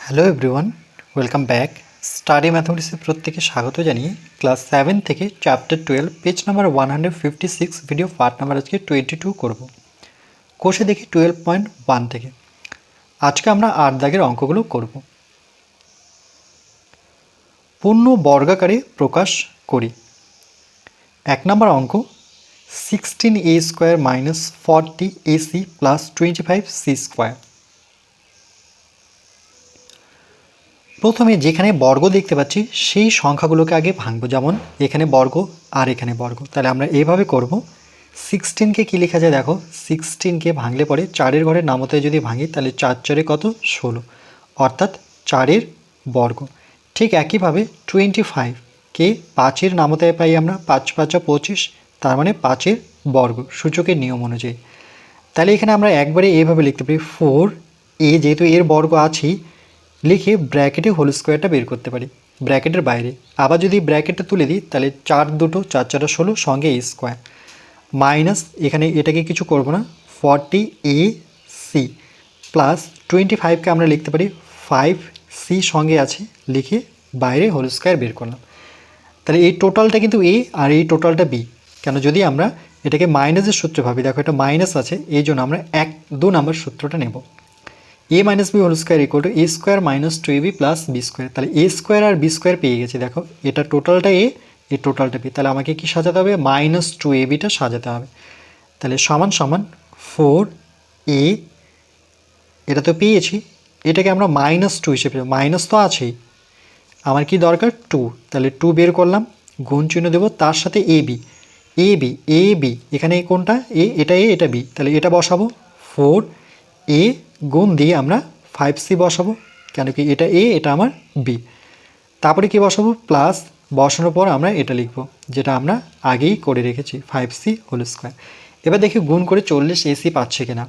Hello everyone, welcome back. Study ম্যাথমেটিক্সে প্রত্যেকে স্বাগত জানিয়ে ক্লাস 7 থেকে chapter 12 page number 156 video part number আজকে 22 করব। কোষে দেখি 12.1 থেকে। আজকে আমরা 8 দাগের অঙ্কগুলো করব। পূর্ণ বর্গাকারে প্রকাশ করি। 1 নম্বর অঙ্ক 16a² - 40ac + 25c²। প্রথমে যেখানে বর্গ দেখতে পাচ্ছি সেই সংখ্যাগুলোকে আগে ভাঙবো, যেমন এখানে বর্গ আর এখানে বর্গ। তাহলে আমরা এইভাবে করব। 16কে কী লেখা যায় দেখো, 16কে ভাঙলে পরে 4-এর ঘরের নামতে যদি ভাঙি তাহলে 4 কত 16, অর্থাৎ 4-এর বর্গ। ঠিক একইভাবে 25কে 5-এর নামতায় পাই আমরা, 5 × 5 = 25, তার মানে 5-এর বর্গ সূচকের নিয়ম অনুযায়ী। তাহলে এখানে আমরা একবারে এইভাবে লিখতে পারি 4a, যেহেতু এর বর্গ আছেই, লিখে ব্র্যাকেটে হোল স্কোয়ারটা বের করতে পারি ব্র্যাকেটের বাইরে। আবার যদি ব্র্যাকেটটা তুলে দিই তাহলে 4 দুটো 4 × 4 = 16, সঙ্গে a² মাইনাস এখানে এটাকে কিছু করব না, 40ac প্লাস 25কে আমরা লিখতে পারি 5c, সঙ্গে আছে, লিখে বাইরে হোল স্কোয়ার বের করলাম। তাহলে এই টোটালটা কিন্তু a আর এই টোটালটা b। কেন, যদি আমরা এটাকে মাইনাসের সূত্র ভাবি, দেখো এটা মাইনাস আছে, এই জন্য আমরা 2 নম্বর সূত্রটা নেব। a - b² = a² - 2ab + b²। তাহলে a² আর b² পেয়ে গেছি। দেখো এটা টোটালটা a, এই টোটালটা b। তাহলে আমাকে কি সাজাতে হবে, -2abটা সাজাতে হবে। তাহলে সমান সমান 4a, এটা তো পেয়েছি, এটাকে আমরা -2 হিসেবে, মাইনাস তো আছেই, আমার কি দরকার 2, তাহলে 2 বের করলাম, গুণ চিহ্ন দেবো, তার সাথে ab এখানে কোনটা a, এটা a, এটা b, তাহলে এটা বসাবো 4a গুণ দিয়ে আমরা 5c বসাবো, কেন কি এটা a, এটা আমার b। তারপরে কি বসাবো, প্লাস, বসানোর পর আমরা এটা লিখব যেটা আমরা আগেই করে রেখেছি, 5c²। এবার দেখি গুণ করে 40ac পাচ্ছে কিনা।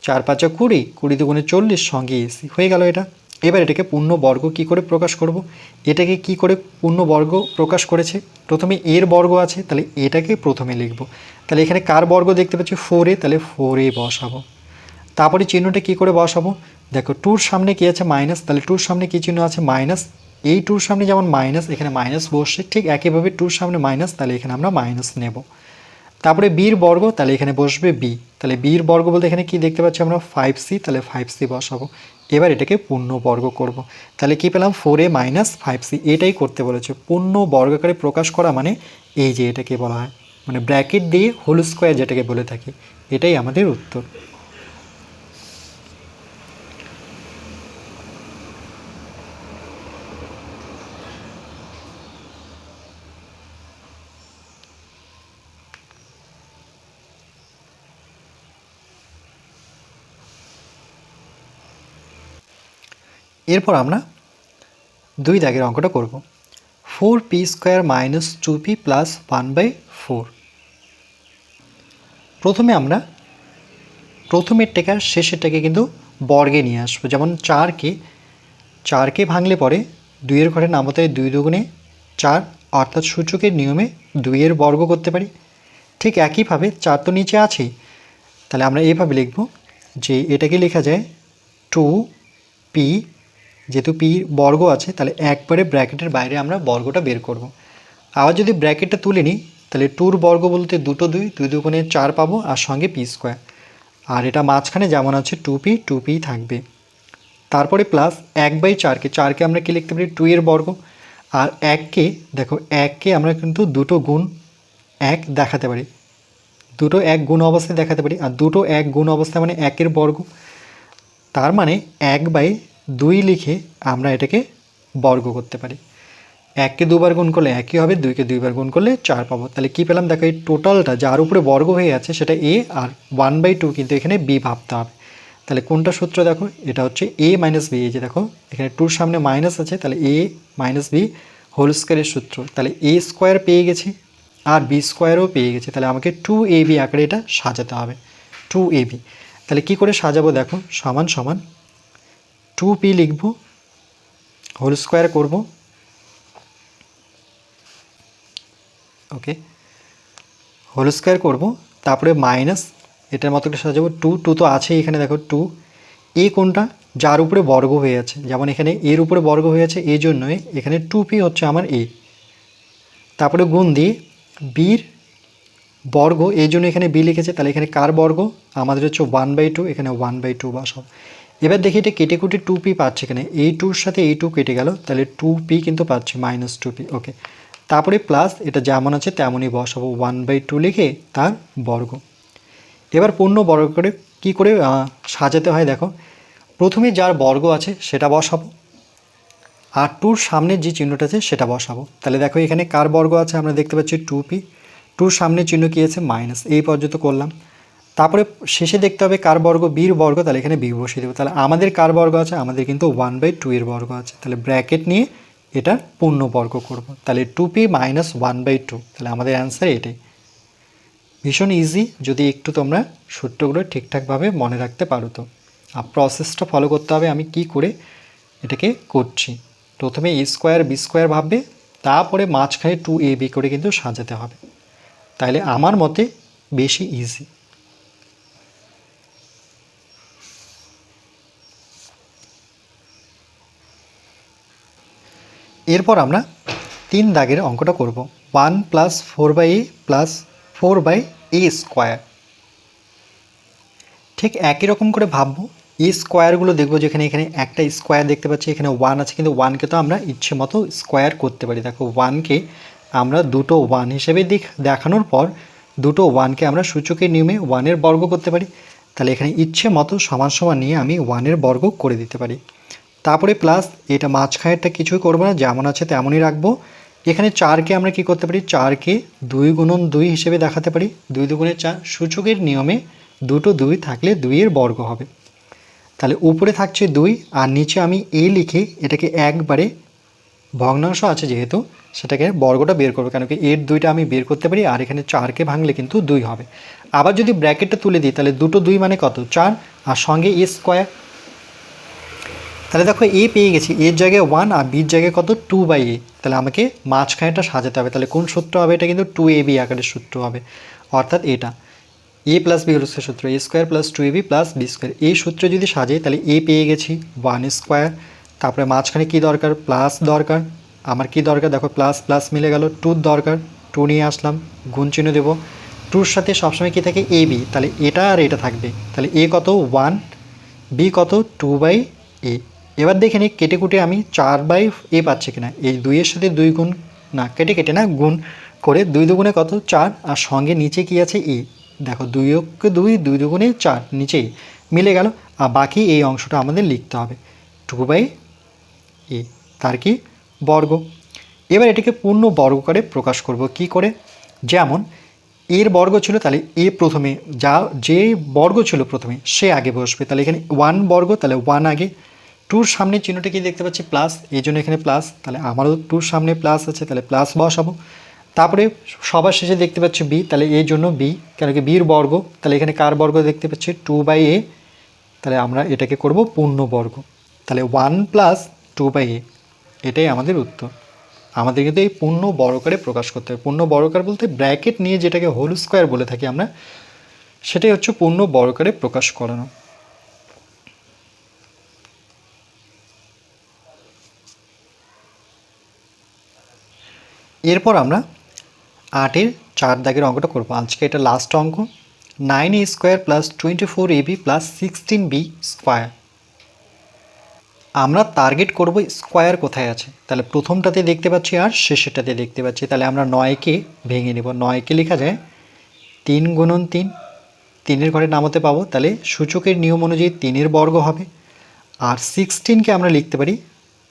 4 × 5 = 20, 20 × 2 = 40, সঙ্গে ac হয়ে গেল এটা। এবার এটাকে পূর্ণ বর্গ কি করে প্রকাশ করব, এটাকে কি করে পূর্ণ বর্গ প্রকাশ করেছে, প্রথমে এর বর্গ আছে, তাহলে এটাকে প্রথমে লিখব। তাহলে এখানে কার বর্গ দেখতে পাচ্ছি, 4a, তাহলে 4a বসাবো। তারপরে চিহ্নটা কি করে বসাবো, দেখো 2-র সামনে কি আছে, মাইনাস, তাহলে 2-র সামনে কি চিহ্ন আছে, মাইনাস। এই 2-র সামনে যেমন মাইনাস, এখানে মাইনাস বসছে, ঠিক একইভাবে 2-র সামনে মাইনাস, তাহলে এখানে আমরা মাইনাস নেব। তারপরে b-র বর্গ, তাহলে এখানে বসবে b, তাহলে b-র বর্গ বলতে এখানে কি দেখতে পাচ্ছি আমরা, 5c, তাহলে 5c বসাবো। এবার এটাকে পূর্ণ বর্গ করব। তাহলে কি পেলাম, 4a - 5c। এটাই করতে বলেছে, পূর্ণ বর্গাকারে প্রকাশ করা মানে এই যে এটাকে বলা হয়, মানে ব্র্যাকেট দিয়ে হোল স্কোয়ার যেটাকে বলে থাকি, এটাই আমাদের উত্তর। এরপর আমরা 2 দাগের অঙ্কটা করব। 4p² - 2p + 1/4। প্রথমে আমরা প্রথমেরটাকে আর শেষেরটাকে কিন্তু বর্গে নিয়ে আসবো। যেমন 4কে ভাঙলে পরে 2-এর ঘরে নামতে 2 × 2 = 4, অর্থাৎ সূচকের নিয়মে 2-এর বর্গ করতে পারি। ঠিক একইভাবে 4 তো নিচে আছেই, তাহলে আমরা এইভাবে লিখব যে এটাকে লেখা যায় 2p, যেহেতু p বর্গ আছে তাহলে একবারে ব্র্যাকেটের বাইরে আমরা বর্গটা বের করব। আবার যদি ব্র্যাকেটটা তুলে নিই তাহলে 2-র বর্গ বলতে 2 × 2, 2 × 2 = 4 পাবো, আর সঙ্গে p²। আর এটা মাঝখানে যেমন আছে 2p থাকবে। তারপরে প্লাস 1/4কে আমরা কি লিখতে পারি, 2-এর বর্গ। আর 1কে দেখো, 1কে আমরা কিন্তু 2টো গুণ 1 দেখাতে পারি, 2টো 1 গুণ অবস্থায় দেখাতে পারি, আর 2টো 1 গুণ অবস্থায় মানে 1-এর বর্গ। তার মানে 1/2 লিখে আমরা এটাকে বর্গ করতে পারি। 1কে 2বার গুণ করলে 1ই হবে, 2কে 2বার গুণ করলে 4 পাবো। তাহলে কী পেলাম, দেখো এই টোটালটা যার উপরে বর্গ হয়ে আছে সেটা a, আর 1/2 কিন্তু এখানে b ভাবতে হবে। তাহলে কোনটা সূত্র দেখো, এটা হচ্ছে a - b। এই যে দেখো এখানে 2-র সামনে মাইনাস আছে, তাহলে a - b হোল স্কোয়ারের সূত্র। তাহলে a² পেয়ে গেছি আর b²ও পেয়ে গেছি, তাহলে আমাকে 2ab আকারে এটা সাজাতে হবে, 2ab। তাহলে কি করে সাজাবো দেখো, সমান সমান 2p লিখব, হোল স্কোয়ার করব, ওকে, হোল স্কোয়ার করবো, তারপরে মাইনাস, এটার মতো করে সাজাবো 2 তো আছে এখানে, দেখো 2, এ কোনটা যার উপরে বর্গ হয়ে আছে, যেমন এখানে এর উপরে বর্গ হয়ে আছে, এই জন্যই এখানে 2p হচ্ছে আমার এ। তারপরে গুণ দিয়ে বির বর্গ, এই জন্য এখানে বি লিখেছে, তাহলে এখানে কার বর্গ আমাদের হচ্ছে 1/2, এখানে 1/2 বসাও। এবার দেখি এটা কেটে কুটে 2p পাচ্ছে, এখানে এই 2-র সাথে এই 2 কেটে গেল, তাহলে 2p কিন্তু পাচ্ছি -2p। ওকে, তারপরে প্লাস এটা যেমন আছে তেমনই বসাবো, 1/2 লিখে তার বর্গ। এবার পূর্ণ বর্গ করে কী করে সাজাতে হয় দেখো, প্রথমে যার বর্গ আছে সেটা বসাবো, আর 2-র সামনে যে চিহ্নটা আছে সেটা বসাবো। তাহলে দেখো এখানে কার বর্গ আছে আমরা দেখতে পাচ্ছি 2p, 2-র সামনে চিহ্ন কী আছে মাইনাস, এই পর্যন্ত করলাম। তারপরে শেষে দেখতে হবে কার বর্গ, বির বর্গ, তাহলে এখানে বি বসিয়ে দেবো। তাহলে আমাদের কার বর্গ আছে, আমাদের কিন্তু 1/2 এর বর্গ আছে, তাহলে ব্র্যাকেট নিয়ে এটা পূর্ণ বর্গ করব, তাহলে 2p - 1/2, তাহলে আমাদের অ্যান্সার এটাই। ভীষণ ইজি, যদি একটু তোমরা সূত্রগুলো ঠিকঠাকভাবে মনে রাখতে পারো তো। আর প্রসেসটা ফলো করতে হবে, আমি কি করে এটাকে করছি। প্রথমে a স্কোয়ার b স্কোয়ার ভাববে, তারপরে মাঝখানে 2ab করে কিন্তু সাজাতে হবে, তাহলে আমার মতে বেশি ইজি। এরপর আমরা 3 দাগের অঙ্কটা করব, 1 + 4/a + 4/a স্কোয়ার। ঠিক একই রকম করে ভাববো, এই স্কোয়ারগুলো দেখবো, যেখানে এখানে একটা স্কোয়ার দেখতে পাচ্ছি, এখানে 1 আছে, কিন্তু 1কে তো আমরা ইচ্ছে মতো স্কোয়ার করতে পারি। দেখো 1কে আমরা দুটো 1 হিসেবে দেখানোর পর দুটো 1কে আমরা সূচকের নিয়মে 1-এর বর্গ করতে পারি, তাহলে এখানে ইচ্ছে মতো সমান সমান নিয়ে আমি 1-এর বর্গ করে দিতে পারি। তারপরে প্লাস এটা মাঝখানেরটা কিছুই করবো না, যেমন আছে তেমনই রাখবো। এখানে 4কে আমরা কি করতে পারি, 4কে 2 × 2 হিসেবে দেখাতে পারি, 2 × 2 = 4, সূচকের নিয়মে দুটো 2 থাকলে 2-এর বর্গ হবে। তাহলে উপরে থাকছে 2 আর নিচে আমি এ লিখে এটাকে একবারে ভগ্নাংশ আছে যেহেতু সেটাকে বর্গটা বের করবো, কেন কি এর 2টা আমি বের করতে পারি, আর এখানে 4কে ভাঙলে কিন্তু 2 হবে। আবার যদি ব্র্যাকেটটা তুলে দিই, তাহলে দুটো 2 মানে কত, 4, আর সঙ্গে এ স্কোয়ার। তাহলে দেখো এ পেয়ে গেছি, এর জায়গায় 1 আর বির জায়গায় কত 2/a, তাহলে আমাকে মাঝখানেটা সাজাতে হবে। তাহলে কোন সূত্র হবে, এটা কিন্তু 2ab আকারের সূত্র হবে, অর্থাৎ এটা a + b হোল স্কয়ার সূত্র, a² + 2ab + b স্কয়ার। এই সূত্রে যদি সাজাই তাহলে a পেয়ে গেছি 1 স্কোয়ার, তারপরে মাঝখানে কি দরকার, প্লাস দরকার। আমার কি দরকার দেখো, প্লাস প্লাস মিলে গেল, 2 দরকার, 2 নিয়ে আসলাম, গুণ চিহ্ন দেবো। 2-র সাথে সবসময় কি থাকে ab, তাহলে এটা আর এটা থাকবে, তাহলে a কত 1, b কত 2/a। এবার দেখে নিই কেটে কুটে আমি 4/a পাচ্ছি কিনা, এই 2-এর সাথে 2 গুণ, না কেটে কেটে না গুণ করে, 2 দুগুণে কত 4, আর সঙ্গে নিচে কি আছে a, দেখো 2 × 2, 2 দুগুণে 4, নিচেই মিলে গেল। আর বাকি এই অংশটা আমাদের লিখতে হবে 2/a, তার কি বর্গ। এবার এটাকে পূর্ণ বর্গকারে প্রকাশ করব কি করে, যেমন এর বর্গ ছিল, তাহলে এ প্রথমে যে বর্গ ছিল প্রথমে সে আগে বসবে, তাহলে এখানে 1 বর্গ, তাহলে 1 আগে। 2-র সামনে চিহ্নটা কি দেখতে পাচ্ছি প্লাস, এই জন্য এখানে প্লাস, তাহলে আমারও 2-র সামনে প্লাস আছে, তাহলে প্লাস বসাবো। তারপরে সবার শেষে দেখতে পাচ্ছি বি, তাহলে এই জন্য বি, কেন কি বির বর্গ, তাহলে এখানে কার বর্গ দেখতে পাচ্ছি 2/a, তাহলে আমরা এটাকে করব পূর্ণ বর্গ, তাহলে 1 + 2/a, এটাই আমাদের উত্তর। আমাদের কিন্তু এই পূর্ণ বর্গকারে প্রকাশ করতে হবে। পূর্ণ বর্গকার বলতে ব্র্যাকেট নিয়ে যেটাকে হোল স্কোয়ার বলে থাকি আমরা, সেটাই হচ্ছে পূর্ণ বর্গকারে প্রকাশ করানো। এরপর আমরা 8-এর 4 দাগের অঙ্কটা করব আজকে, এটা লাস্ট অঙ্ক। 9a² + 24ab + 16b square. আমরা টার্গেট করব স্কোয়ার কোথায় আছে, তাহলে প্রথমটাতে দেখতে পাচ্ছি আর শেষেরটাতে দেখতে পাচ্ছি, তাহলে আমরা 9কে ভেঙে নেব। 9কে লেখা যায় 3 × 3, 3-এর ঘরে নামাতে পাবো, তাহলে সূচকের নিয়ম অনুযায়ী 3-এর বর্গ হবে। আর 16কে আমরা লিখতে পারি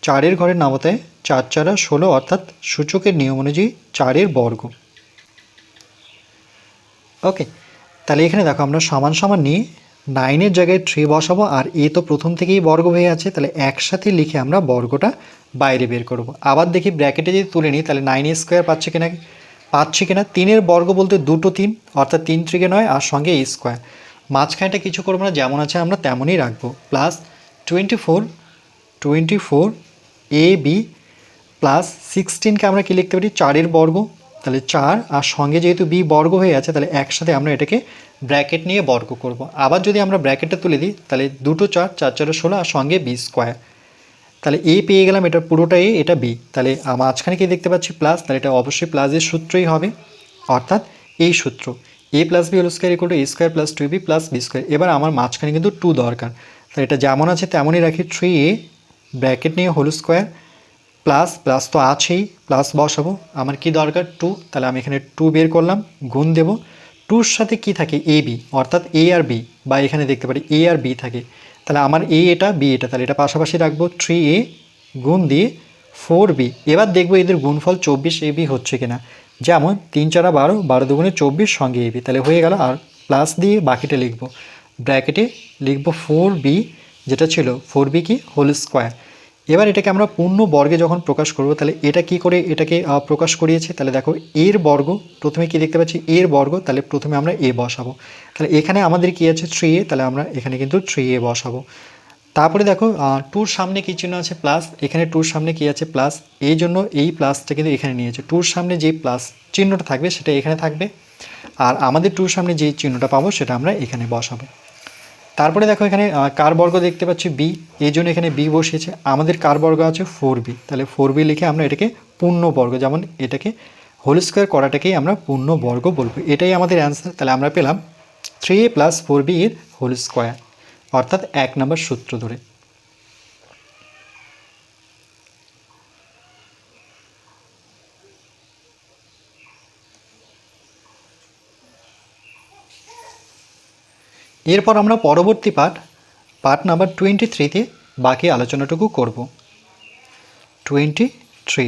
4-এর ঘরে নামাতে 4 × 4 = 16, অর্থাৎ সূচকের নিয়ম অনুযায়ী 4-এর বর্গ। ওকে, তাহলে এখানে দেখো আমরা সমান সমান নিয়ে 9-এর জায়গায় 3 বসাবো, আর এ তো প্রথম থেকেই বর্গ হয়ে আছে, তাহলে একসাথে লিখে আমরা বর্গটা বাইরে বের করব। আবার দেখি ব্র্যাকেটে যদি তুলে নিই, তাহলে 9a² পাচ্ছে কিনা 3-এর বর্গ বলতে দুটো 3, অর্থাৎ 3 × 3 = 9, আর সঙ্গে a স্কোয়ার। মাঝখানেটা কিছু করবো না, যেমন আছে আমরা তেমনই রাখবো, প্লাস 24ab + 16কে আমরা কি লিখতে পারি 4-এর বর্গ, তাহলে 4 আর সঙ্গে যেহেতু বি বর্গ হয়ে আছে তাহলে একসাথে আমরা এটাকে ব্র্যাকেট নিয়ে বর্গ করব। আবার যদি আমরা ব্র্যাকেটটা তুলে দিই তাহলে 2 4 4 4 16 আর সঙ্গে বি স্কোয়ার। তাহলে এ পেয়ে গেলাম, এটা পুরোটা এ, এটা বি। তাহলে মাঝখানে কি দেখতে পাচ্ছি প্লাস, তাহলে এটা অবশ্যই প্লাসের সূত্রই হবে, অর্থাৎ এই সূত্র A plus B whole square equal to A square plus 2b plus B square. এবার আমার মাঝখানে কিন্তু 2 দরকার, তাহলে এটা যেমন আছে তেমনই রাখি, 3a ব্র্যাকেট নিয়ে হোল স্কোয়ার প্লাস প্লাস তো আছেই, প্লাস বসাবো, আমার কি দরকার 2, তাহলে আমি এখানে 2 বের করলাম, গুণ দেব, 2র সাথে কি থাকে এ বি, অর্থাৎ এ আর বি, বা এখানে দেখতে পারি এ আর বি থাকে, তাহলে আমার এ এটা বি এটা, তাহলে এটা পাশাপাশি রাখবো, 3a গুণ দিয়ে 4b। এবার দেখবো এদের গুণফল 24ab হচ্ছে কিনা, যেমন 3 4 12, 12 দুগুণে 24 সঙ্গে ab, তাহলে হয়ে গেল। আর প্লাস দিয়ে বাকিটা লিখবো, ব্র্যাকেটে লিখবো 4b, যেটা ছিল 4b কি হোল স্কোয়ার। এবার এটাকে আমরা পূর্ণ বর্গে যখন প্রকাশ করব তাহলে এটা কি করে এটাকে প্রকাশ করিয়েছে, তাহলে দেখো এর বর্গ, প্রথমে কি দেখতে পাচ্ছি এর বর্গ, তাহলে প্রথমে আমরা এ বসাবো, তাহলে এখানে আমাদের কি আছে 3a, তাহলে আমরা এখানে কিন্তু 3a বসাবো। তারপরে দেখো 2র সামনে কি চিহ্ন আছে প্লাস, এখানে 2র সামনে কি আছে প্লাস, এই জন্য এই প্লাসটা কিন্তু এখানে নিয়েছে, 2র সামনে যে প্লাস চিহ্নটা থাকবে সেটা এখানে থাকবে, আর আমাদের 2র সামনে যে চিহ্নটা পাবো সেটা আমরা এখানে বসাবো। তারপরে দেখো এখানে কার বর্গ দেখতে পাচ্ছি বি, এই জন্য এখানে বি বসিয়েছে, আমাদের কার বর্গ আছে 4b, তাহলে 4b লিখে আমরা এটাকে পূর্ণ বর্গ, যেমন এটাকে হোল স্কোয়ার করাটাকেই আমরা পূর্ণ বর্গ বলবো, এটাই আমাদের অ্যান্সার। তাহলে আমরা পেলাম 3a প্লাস 4b এর হোল স্কোয়ার, অর্থাৎ 1 নম্বর সূত্র ধরে। এরপর আমরা পরবর্তী পার্ট নাম্বার 23-তে বাকি আলোচনাটুকু করব। 23